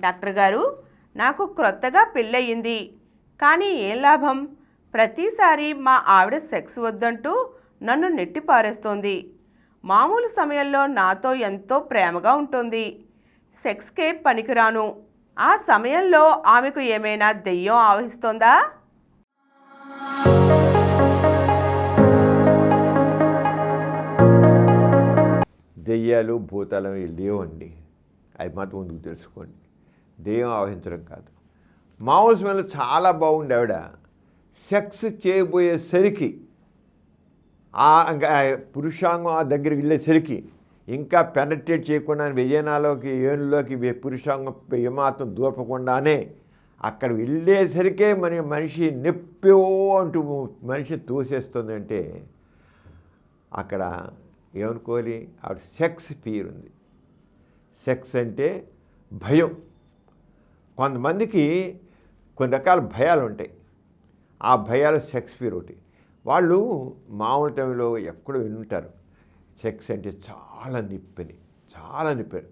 Doctor గారు, నాకు క్రొత్తగా పెళ్ళయింది, కానీ ఏం లాభం? ప్రతిసారి మా ఆవిడ సెక్స్ వద్దంటూ నన్ను నెట్టిపారేస్తోంది. మామూలు సమయంలో నాతో ఎంతో ప్రేమగా ఉంటుంది. సెక్స్కే పనికిరాను. ఆ సమయంలో ఆమెకు ఏమైనా దెయ్యం ఆవహిస్తోందా? దెయ్యాలు భూతాలు లేవండి, అది మాత్రం ముందుకు తెలుసుకోండి. దెయ్యం ఆవహించడం కాదు. మామూలు సమయంలో చాలా బాగుంది ఆవిడ, సెక్స్ చేయబోయేసరికి పురుషాంగం ఆ దగ్గరికి వెళ్ళేసరికి ఇంకా పెనట్రేట్ చేయకుండా విజయనాలోకి ఏనులోకి పురుషాంగం ఏమాత్రం దూరపకుండానే అక్కడ వెళ్ళేసరికే మనిషి నెప్పో అంటూ మనిషి తోసేస్తుందంటే అక్కడ ఏమనుకోవాలి, ఆవిడ సెక్స్ ఫియర్ ఉంది. సెక్స్ అంటే భయం. కొంతమందికి కొన్ని రకాల భయాలు ఉంటాయి. ఆ భయాలు సెక్స్ ఫియర్ ఒకటి. వాళ్ళు మామూలు టైంలో ఎక్కడో వింటారు, సెక్స్ అంటే చాలా నొప్పని, చాలా నొప్పని.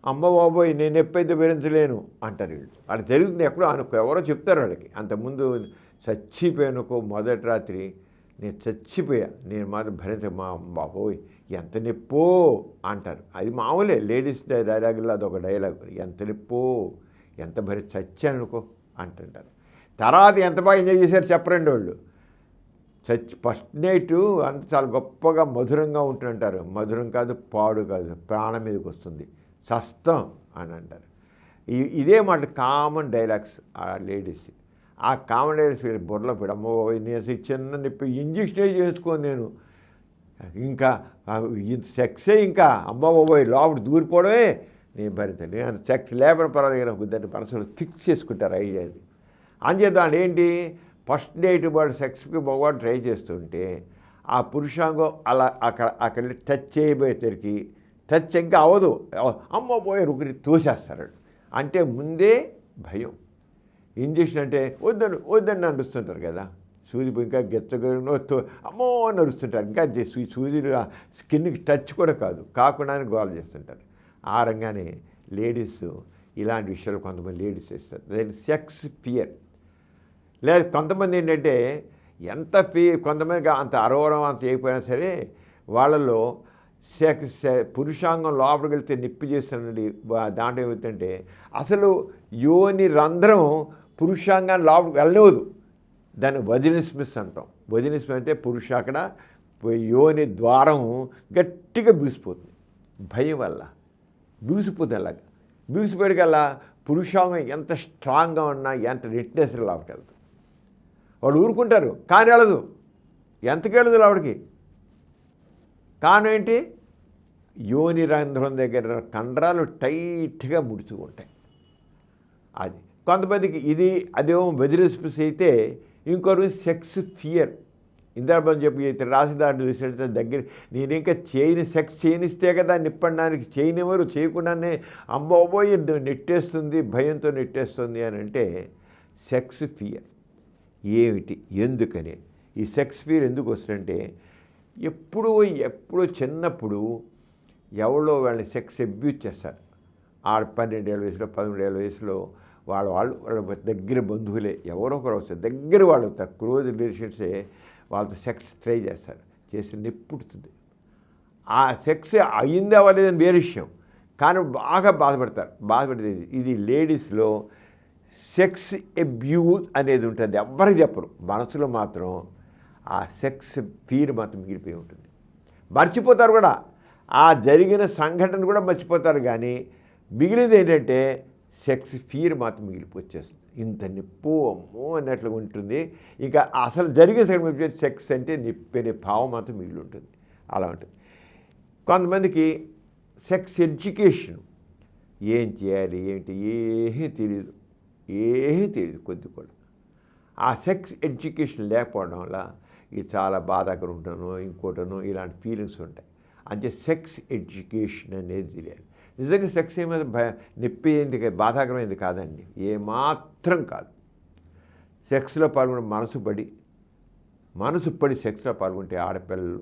అమ్మ బాబోయ్, నేను నొప్పైతే భరించలేను అంటారు వీళ్ళు. వాళ్ళకి తెలుస్తుంది ఎక్కడో ఎవరో చెప్తారు వాళ్ళకి. అంతకుముందు చచ్చిపోయానుకో, మొదటి రాత్రి నేను చచ్చిపోయా, నేను మాత్రం మా బాబోయ్ ఎంత నొప్పో అంటారు. అది మామూలే, లేడీస్ డైలాగుల్లో అదొక డైలాగ్. ఎంత నొప్పో, ఎంత చచ్చాను అనుకో అంటుంటారు. తర్వాత ఎంత బాగా ఎంజాయ్ చేశారు చెప్పరండి వాళ్ళు. ఫస్ట్ నైట్ అంత చాలా గొప్పగా మధురంగా ఉంటుంటారు. మధురం కాదు, పాడు కాదు, ప్రాణం మీదకి వస్తుంది, చస్తాం అని అంటారు. ఇదే మాట కామన్ డైలాగ్స్ ఆ లేడీస్. ఆ కామన్ డైలాగ్స్ బుర్రలో పెడు. అమ్మో నేను చిన్న నొప్పి ఇంజక్షనే చేసుకోను నేను, ఇంకా సెక్సే, ఇంకా అమ్మ బాబోయ్ లోపల దూరిపోవడమే నేను భరించాలి. నేను సెక్స్ లేబర్ పర్వాలేదు దాన్ని మనసులో ఫిక్స్ చేసుకుంటారు ఐడియా. అది అంచేదాన్ని ఏంటి, ఫస్ట్ నైట్ వాడు సెక్స్కి మగవాడు ట్రై చేస్తుంటే ఆ పురుషాంగం అలా అక్కడ టచ్ చేయబోయేసరికి టచ్ ఇంకా అవ్వదు, అమ్మ పోయే రుకుని తోసేస్తారు. అంటే ముందే భయం. ఇంజక్షన్ అంటే వద్దని నడుస్తుంటారు కదా, సూది ఇంకా గెచ్చగొ అమ్మో నడుస్తుంటారు. ఇంకా సూది స్కిన్కి టచ్ కూడా కాకుండా గోల్ చేస్తుంటారు. ఆ రంగానే లేడీస్ ఇలాంటి విషయాలు కొంతమంది లేడీస్ చేస్తారు. దాని సెక్స్ ఫియర్. లేదా కొంతమంది ఏంటంటే ఎంత కొంతమందికి అంత అరవరం అంత అయిపోయినా సరే వాళ్ళలో పురుషాంగం లోపలికి వెళ్తే నొప్పి చేస్తున్నది. దాంట్లో ఏమవుతుందంటే అసలు యోని రంధ్రం పురుషాంగాన్ని లోపలికి వెళ్ళనివ్వదు. దాన్ని వజినిస్మిస్ అంటాం. వజినిస్మిస్ అంటే అక్కడ యోని ద్వారం గట్టిగా బీసిపోతుంది, భయం వల్ల బీసిపోతుంది. అలాగా బీసిపోయేకల్లా పురుషాంగం ఎంత స్ట్రాంగ్గా ఉన్నా, ఎంత నెట్నెస్ లోపలికి వెళ్తుంది. వాళ్ళు ఊరుకుంటారు, కానీ వెళ్ళదు. ఎంతకి వెళ్ళదు లోపలికి. కారణం ఏంటి, యోని రంధ్రం దగ్గర కండరాలు టైట్గా ముడుచుకుంటాయి. అది కొంతమందికి అదేమో వెజినిస్మిస్ అయితే, ఇంకొకరు సెక్స్ ఫియర్. ఇంద్రబాబు చెప్పి అయితే రాసిదాన్ని చూసినట్టు దగ్గర నేను ఇంకా సెక్స్ చేయనిస్తే కదా నిప్పడానికి చేయనివ్వరు, చేయకుండానే అమ్మబోయి నెట్టేస్తుంది, భయంతో నెట్టేస్తుంది అని అంటే సెక్స్ ఫియర్. ఏమిటి, ఎందుకని ఈ సెక్స్ ఫియర్ ఎందుకు వస్తుందంటే, ఎప్పుడో చిన్నప్పుడు ఎవరో వాళ్ళని సెక్స్ అబ్యూజ్ చేస్తారు. 12 ఏళ్ళ వయసులో 13 ఏళ్ళ వయసులో వాళ్ళ దగ్గర బంధువులే ఎవరో ఒకరు వస్తారు, దగ్గర వాళ్ళు అవుతారు, క్లోజ్ రిలేషన్సే వాళ్ళతో సెక్స్ ట్రై చేస్తారు. చేసి నొప్పుడుతుంది. ఆ సెక్స్ అయింది అవ్వలేదని వేరే విషయం, కానీ బాగా బాధపడుతుంది. ఇది లేడీస్లో సెక్స్ అబ్యూజ్ అనేది ఉంటుంది. ఎవ్వరికి చెప్పరు, మనసులో మాత్రం ఆ సెక్స్ ఫీర్ మాత్రం మిగిలిపోయి ఉంటుంది. మర్చిపోతారు కూడా, ఆ జరిగిన సంఘటన కూడా మర్చిపోతారు, కానీ మిగిలింది ఏంటంటే సెక్స్ ఫీర్ మాత్రం మిగిలిపోచ్చేస్తుంది. ఇంత నిప్పు అమ్మో అన్నట్లుగా ఉంటుంది. ఇంకా అసలు జరిగే సెక్స్ అంటే నిప్పనే భావం మాత్రం మిగిలి ఉంటుంది. అలా ఉంటుంది. కొంతమందికి సెక్స్ ఎడ్యుకేషన్ ఏం చేయాలి ఏంటి ఏమీ తెలియదు కొద్ది కూడా. ఆ సెక్స్ ఎడ్యుకేషన్ లేకపోవడం వల్ల ఇది చాలా బాధాకరం ఉంటాను, ఇంకోటను ఇలాంటి ఫీలింగ్స్ ఉంటాయి. అంటే సెక్స్ ఎడ్యుకేషన్ అనేది తెలియాలి. నిజంగా సెక్స్ ఏమైనా నొప్పి ఏంది, బాధాకరమైంది కాదండి, ఏమాత్రం కాదు. సెక్స్లో పాల్గొనే మనసు పడి సెక్స్లో పాల్గొంటే ఆడపిల్లలు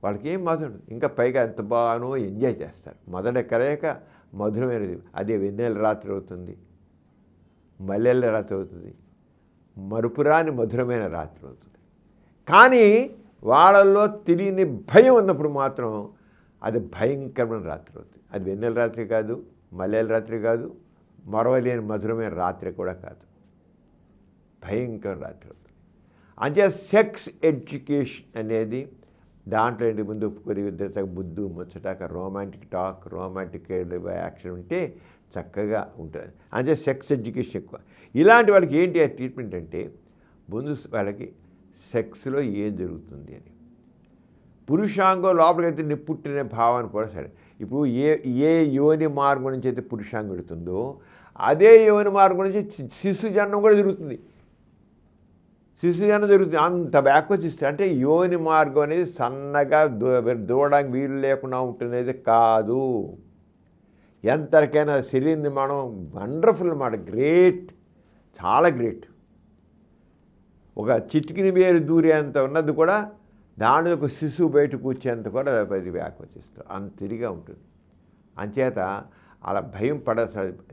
వాళ్ళకి ఏం బాధ ఉండదు. ఇంకా పైగా ఎంత బాగానో ఎంజాయ్ చేస్తారు. మొదట కలయిక మధురమైనది. అదే వెన్నెల రాత్రి అవుతుంది, మల్లెల రాత్రి అవుతుంది, మరుపురాని మధురమైన రాత్రి అవుతుంది. కానీ వాళ్ళల్లో తెలియని భయం ఉన్నప్పుడు మాత్రం అది భయంకరమైన రాత్రి అవుతుంది. అది వెన్నెల రాత్రి కాదు, మల్లెల రాత్రి కాదు, మరవలేని మధురమైన రాత్రి కూడా కాదు, భయంకర రాత్రి అవుతుంది. అంటే సెక్స్ ఎడ్యుకేషన్ అనేది దాంట్లో ఏంటి, ముందు బుద్ధు ముచ్చటాక రొమాంటిక్ టాక్, రొమాంటిక్ యాక్షన్ ఉంటే చక్కగా ఉంటుంది. అంటే సెక్స్ ఎడ్యుకేషన్ ఎక్కువ. ఇలాంటి వాళ్ళకి ఏంటి ఆ ట్రీట్మెంట్ అంటే ముందు వాళ్ళకి సెక్స్లో ఏం జరుగుతుంది అని, పురుషాంగం లోపలికైతే నిప్పుట్టిన భావాన్ని కూడా సరే. ఇప్పుడు ఏ యోని మార్గం నుంచి అయితే పురుషాంగం పెడుతుందో అదే యోని మార్గం నుంచి శిశుజన్నం కూడా జరుగుతుంది. శిశుజన్నం జరుగుతుంది. అంత బ్యాక్వర్డ్స్ ఇస్తే అంటే యోని మార్గం అనేది సన్నగా దూడడానికి వీలు లేకుండా ఉంటున్నది కాదు. ఎంతకైనా శరీర నిర్మాణం వండర్ఫుల్ అన్నమాట, గ్రేట్, చాలా గ్రేట్. ఒక చిటికిని వేరు దూరేంత ఉన్నది కూడా దాని ఒక శిశువు బయట కూర్చేంత కూడా అది బ్యాక్వర్డ్స్ ఇస్తుంది, అంత ఇదిగా ఉంటుంది. అంచేత అలా భయం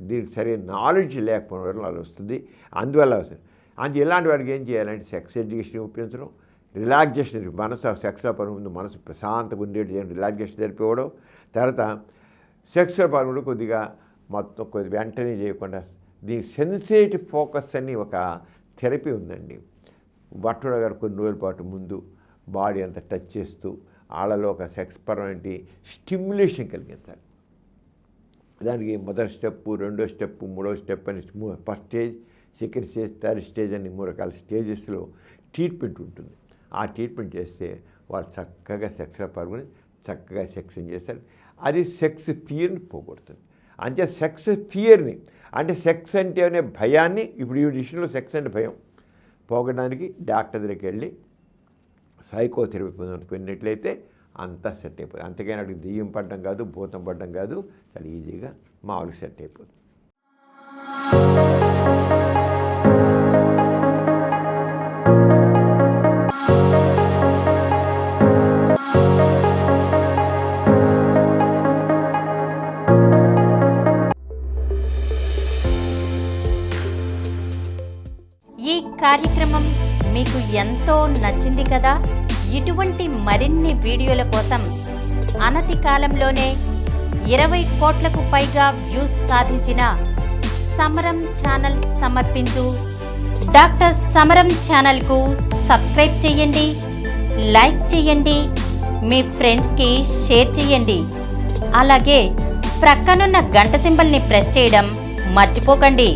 దీనికి సరైన నాలెడ్జ్ లేకపోవడం వల్ల అలా వస్తుంది, అందువల్ల వస్తుంది. అంటే ఇలాంటి వాడికి ఏం చేయాలంటే సెక్స్ ఎడ్యుకేషన్ ఉపయోగించడం, రిలాక్సేషన్, మనసు సెక్స్లో పని ముందు మనసు ప్రశాంతంగా ఉండేది రిలాక్సేషన్ జరిపివ్వడం, తర్వాత సెక్స్లో పని కొద్దిగా మొత్తం కొద్ది వెంటనే చేయకుండా దీని సెన్సేటివ్ ఫోకస్ అని ఒక థెరపీ ఉందండి. భట్టుడు గారు కొన్ని రోజుల పాటు ముందు బాడీ అంతా టచ్ చేస్తూ వాళ్ళలో ఒక సెక్స్ పరమైన స్టిమ్యులేషన్ కలిగించాలి. దానికి మొదటి స్టెప్పు, రెండో స్టెప్పు, మూడో స్టెప్ అని first stage, second stage, third stage అని 3 రకాల స్టేజెస్లో ట్రీట్మెంట్ ఉంటుంది. ఆ ట్రీట్మెంట్ చేస్తే వాళ్ళు చక్కగా సెక్స్లో పాల్గొని చక్కగా సెక్స్ చేస్తారు. అది సెక్స్ ఫియర్ని పోగొడుతుంది. అంటే సెక్స్ ఫియర్ని, అంటే సెక్స్ అంటే అనే భయాన్ని, ఇప్పుడు ఈ విషయంలో సెక్స్ అంటే భయం పోగొట్టడానికి డాక్టర్ దగ్గరికి వెళ్ళి సైకోథెరపీ పొందినట్లయితే అంతా సెట్ అయిపోతుంది. అంతకైనా అక్కడికి దెయ్యం పడడం కాదు, భూతం పడడం కాదు, చాలా ఈజీగా మామూలుగా సెట్ అయిపోతుంది. ఈ కార్యక్రమం మీకు ఎంతో నచ్చింది కదా. ఇటువంటి మరిన్ని వీడియోల కోసం అనతి కాలంలోనే 20 కోట్లకు పైగా వ్యూస్ సాధించిన సమరం ఛానల్ సమర్పించు డాక్టర్ సమరం ఛానల్కు సబ్స్క్రైబ్ చేయండి, లైక్ చేయండి, మీ ఫ్రెండ్స్కి షేర్ చేయండి. అలాగే ప్రక్కనున్న గంట సింబల్ని ప్రెస్ చేయడం మర్చిపోకండి.